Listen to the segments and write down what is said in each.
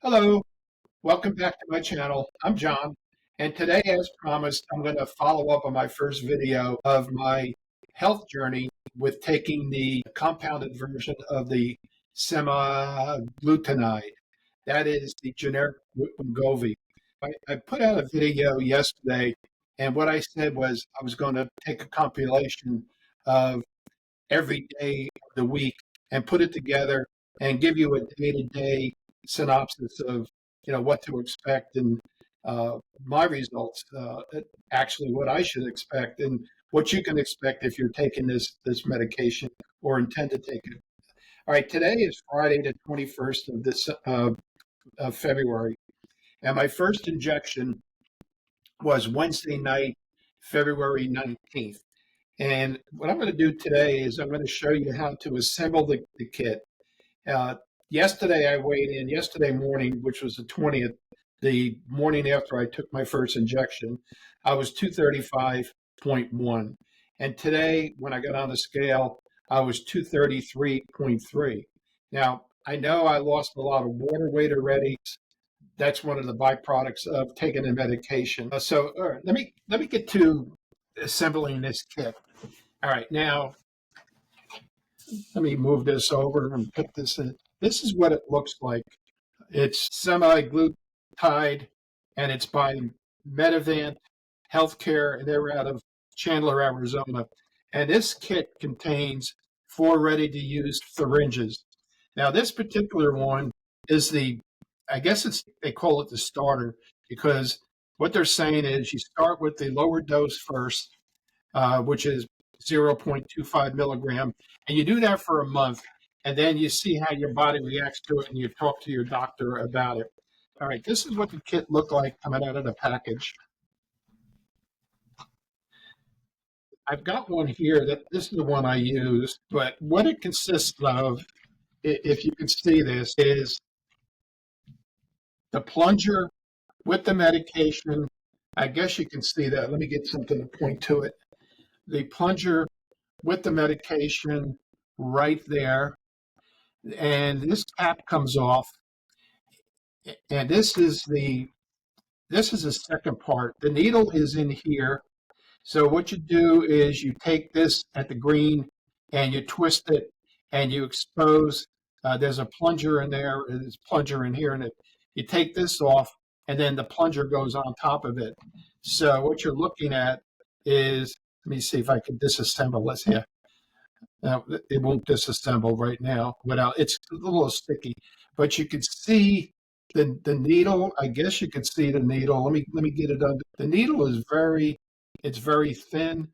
Hello, welcome back to my channel. I'm John, and today, as promised, I'm going to follow up on my first video of my health journey with taking the compounded version of the semaglutide. That is the generic Wegovy. I put out a video yesterday, and what I said was I was going to take a compilation of every day of the week and put it together and give you a day-to-day synopsis of what to expect and my results, actually what I should expect and what you can expect if you're taking this medication or intend to take it. All right, today is Friday, the 21st of February, and my first injection was Wednesday night, February 19th. And what I'm going to do today is I'm going to show you how to assemble the kit. Yesterday I weighed in, yesterday morning, which was the 20th, the morning after I took my first injection, I was 235.1. And today, when I got on the scale, I was 233.3. Now, I know I lost a lot of water weight already. That's one of the byproducts of taking the medication. So all right, let me get to assembling this kit. All right, now let me move this over and put this in. This is what it looks like. It's semaglutide, and it's by Medivant Healthcare, and they're out of Chandler, Arizona. And this kit contains 4 ready-to-use syringes. Now, this particular one is they call it the starter, because what they're saying is you start with the lower dose first, which is 0.25 milligram, and you do that for a month, and then you see how your body reacts to it, and you talk to your doctor about it. All right, this is what the kit looked like coming out of the package. I've got one here this is the one I use, but what it consists of, if you can see this, is the plunger with the medication. I guess you can see that. Let me get something to point to it. The plunger with the medication right there, and this cap comes off, and this is the second part. The needle is in here. So what you do is you take this at the green and you twist it and you expose. There's a plunger in there. There's a plunger in here, and you take this off, and then the plunger goes on top of it. So what you're looking at is, let me see if I can disassemble this here. Now, it won't disassemble right now without, it's a little sticky, but you can see the needle. I guess you can see the needle. Let me get it under. The needle is very thin.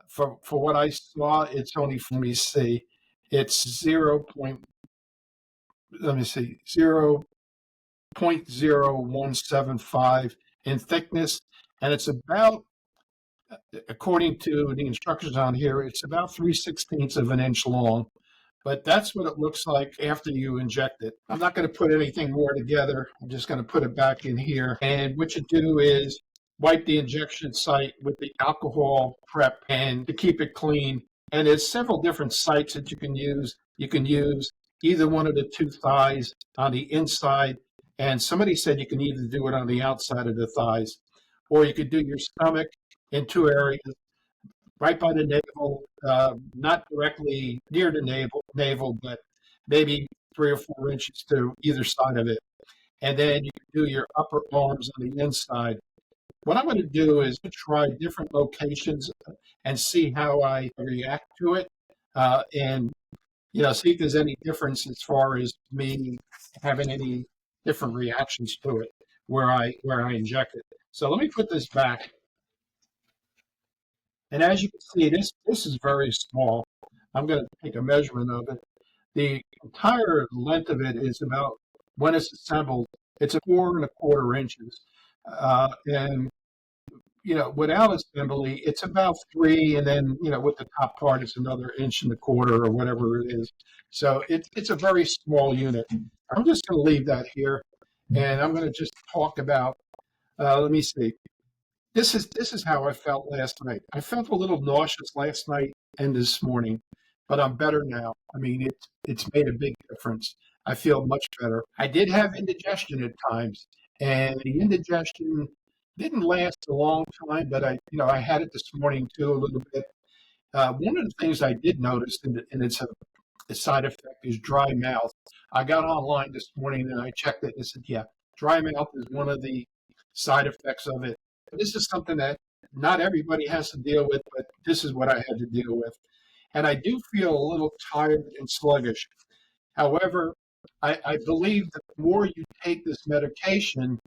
For what I saw, it's only, for me see, it's 0.0175 in thickness, and it's about, according to the instructions on here, it's about 3/16 of an inch long. But that's what it looks like after you inject it. I'm not going to put anything more together. I'm just going to put it back in here. And what you do is wipe the injection site with the alcohol prep and to keep it clean. And there's several different sites that you can use. You can use either one of the 2 thighs on the inside. And somebody said you can either do it on the outside of the thighs, or you could do your stomach in 2 areas, right by the navel, not directly near the navel, but maybe 3 or 4 inches to either side of it. And then you can do your upper arms on the inside. What I'm going to do is try different locations and see how I react to it, and see if there's any difference as far as me having any different reactions to it where I inject it. So let me put this back. And as you can see, this is very small. I'm going to take a measurement of it. The entire length of it is about, when it's assembled, it's 4¼ inches. And without assembly, it's about 3, and then with the top part, it's another 1¼ or whatever it is. So it's a very small unit. I'm just going to leave that here, and I'm going to just talk about. Let me see. This is how I felt last night. I felt a little nauseous last night and this morning, but I'm better now. I mean, it's made a big difference. I feel much better. I did have indigestion at times, and the indigestion didn't last a long time, but I had it this morning too, a little bit. One of the things I did notice, and it's a side effect, is dry mouth. I got online this morning and I checked it and it said, yeah, dry mouth is one of the side effects of it. But this is something that not everybody has to deal with, but this is what I had to deal with. And I do feel a little tired and sluggish. However, I believe that the more you take this medication,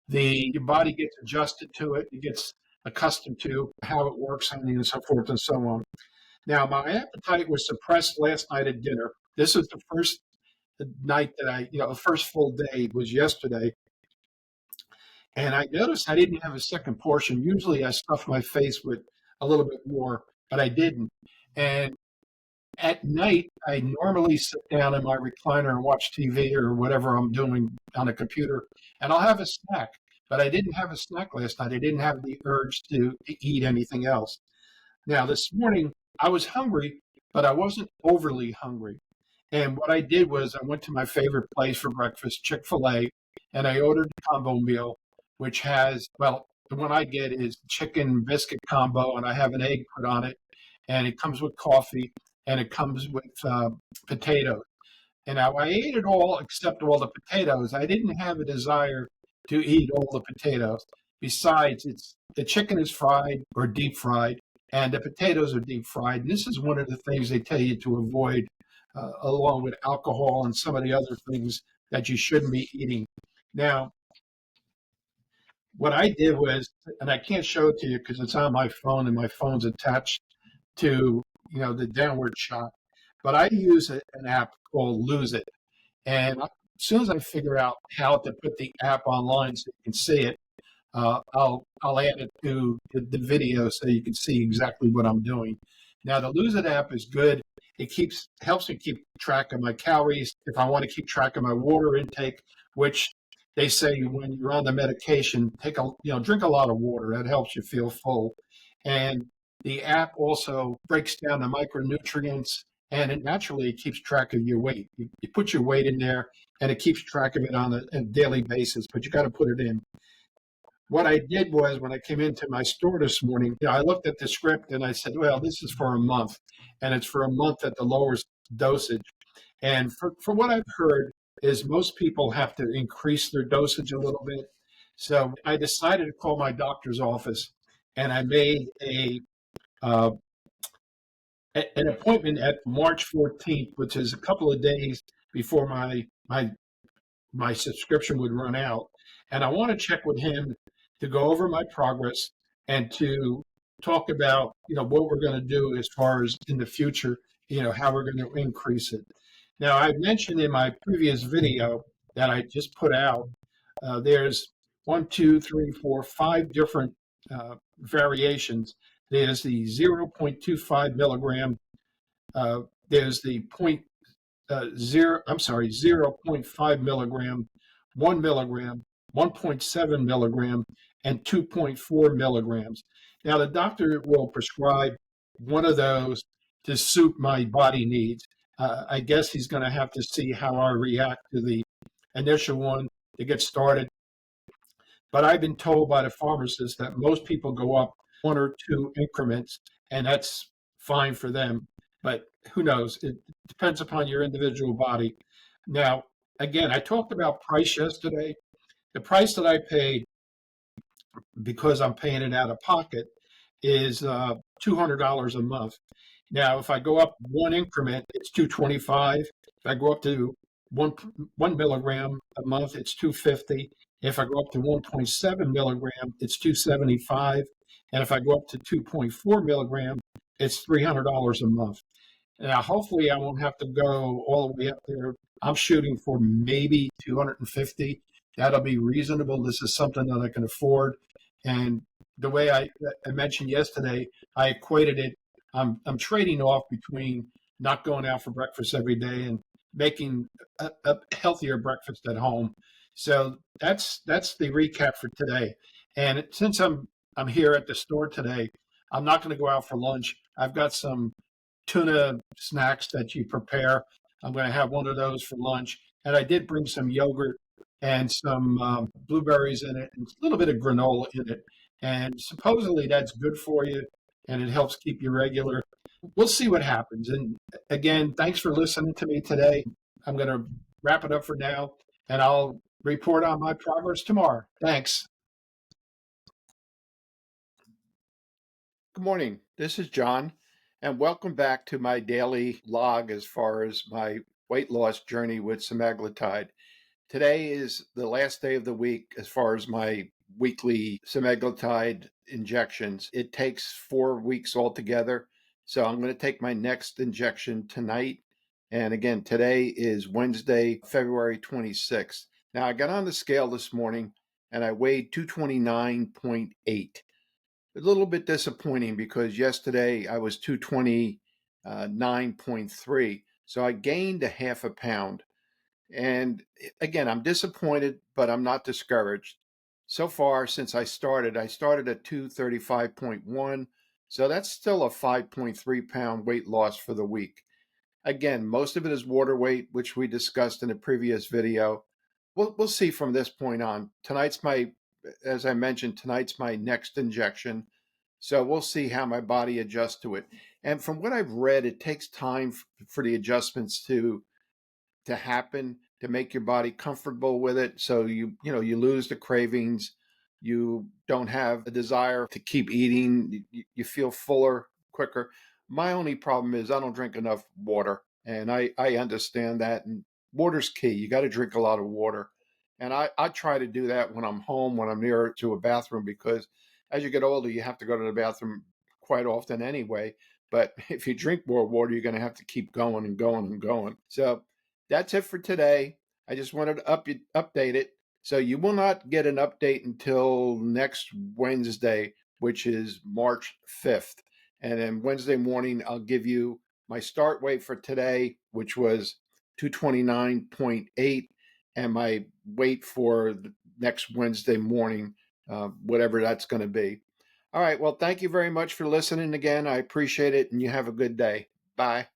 your body gets adjusted to it, it gets accustomed to how it works, and so forth and so on. Now, my appetite was suppressed last night at dinner. This is the first night that the first full day was yesterday. And I noticed I didn't have a second portion. Usually I stuff my face with a little bit more, but I didn't. And at night, I normally sit down in my recliner and watch TV or whatever I'm doing on a computer, and I'll have a snack. But I didn't have a snack last night. I didn't have the urge to eat anything else. Now, this morning, I was hungry, but I wasn't overly hungry. And what I did was I went to my favorite place for breakfast, Chick-fil-A, and I ordered a combo meal, which has, well, the one I get is chicken biscuit combo, and I have an egg put on it, and it comes with coffee, and it comes with potatoes. And now I ate it all except all the potatoes. I didn't have a desire to eat all the potatoes. Besides, the chicken is fried or deep fried, and the potatoes are deep fried. And this is one of the things they tell you to avoid, along with alcohol and some of the other things that you shouldn't be eating. Now, what I did was, and I can't show it to you because it's on my phone and my phone's attached to the downward shot, but I use an app called Lose It. And as soon as I figure out how to put the app online so you can see it, I'll add it to the video so you can see exactly what I'm doing. Now, the Lose It app is good. It helps me keep track of my calories. If I want to keep track of my water intake, which they say when you're on the medication, drink a lot of water. That helps you feel full. And the app also breaks down the micronutrients, and it naturally keeps track of your weight. You put your weight in there, and it keeps track of it on a daily basis, but you got to put it in. What I did was when I came into my store this morning, I looked at the script and I said, well, this is for a month, and it's for a month at the lowest dosage. And for what I've heard is most people have to increase their dosage a little bit. So I decided to call my doctor's office, and I made uh, an appointment at March 14th, which is a couple of days before my subscription would run out. And I want to check with him to go over my progress and to talk about, what we're going to do as far as in the future, how we're going to increase it. Now, I mentioned in my previous video that I just put out, there's 5 different variations. There's the 0.25 milligram. There's the 0.5 milligram, 1 milligram, 1.7 milligram, and 2.4 milligrams. Now, the doctor will prescribe one of those to suit my body needs. I guess he's going to have to see how I react to the initial one to get started. But I've been told by the pharmacist that most people go up 1 or 2 increments, and that's fine for them. But who knows? It depends upon your individual body. Now, again, I talked about price yesterday. The price that I paid, because I'm paying it out of pocket, is $200 a month. Now, if I go up 1 increment, it's $225. If I go up to 1 milligram a month, it's $250. If I go up to 1.7 milligram, it's $275. And if I go up to 2.4 milligram, it's $300 a month. Now, hopefully, I won't have to go all the way up there. I'm shooting for maybe 250. That'll be reasonable. This is something that I can afford. And the way I mentioned yesterday, I equated it. I'm trading off between not going out for breakfast every day and making a healthier breakfast at home. So that's the recap for today. And since I'm here at the store today, I'm not going to go out for lunch. I've got some tuna snacks that you prepare. I'm going to have one of those for lunch. And I did bring some yogurt and some blueberries in it and a little bit of granola in it. And supposedly that's good for you and it helps keep you regular. We'll see what happens. And again, thanks for listening to me today. I'm going to wrap it up for now and I'll report on my progress tomorrow. Thanks. Good morning. This is John, and welcome back to my daily log as far as my weight loss journey with semaglutide. Today is the last day of the week as far as my weekly semaglutide injections. It takes 4 weeks altogether. So I'm going to take my next injection tonight. And again, today is Wednesday, February 26th. Now, I got on the scale this morning and I weighed 229.8. A little bit disappointing because yesterday I was 229.3. So I gained a half a pound. And again, I'm disappointed, but I'm not discouraged. So far, since I started at 235.1. So that's still a 5.3 pound weight loss for the week. Again, most of it is water weight, which we discussed in a previous video. We'll see from this point on. As I mentioned, tonight's my next injection. So we'll see how my body adjusts to it. And from what I've read, it takes time for the adjustments to happen to make your body comfortable with it. So you lose the cravings. You don't have a desire to keep eating. You feel fuller quicker. My only problem is I don't drink enough water, and I understand that. And water's key. You got to drink a lot of water. And I try to do that when I'm home, when I'm near to a bathroom, because as you get older, you have to go to the bathroom quite often anyway. But if you drink more water, you're going to have to keep going and going and going. So that's it for today. I just wanted to update it. So you will not get an update until next Wednesday, which is March 5th. And then Wednesday morning, I'll give you my start weight for today, which was 229.8, and my weight for the next Wednesday morning, whatever that's going to be. All right. Well, thank you very much for listening again. I appreciate it, and you have a good day. Bye.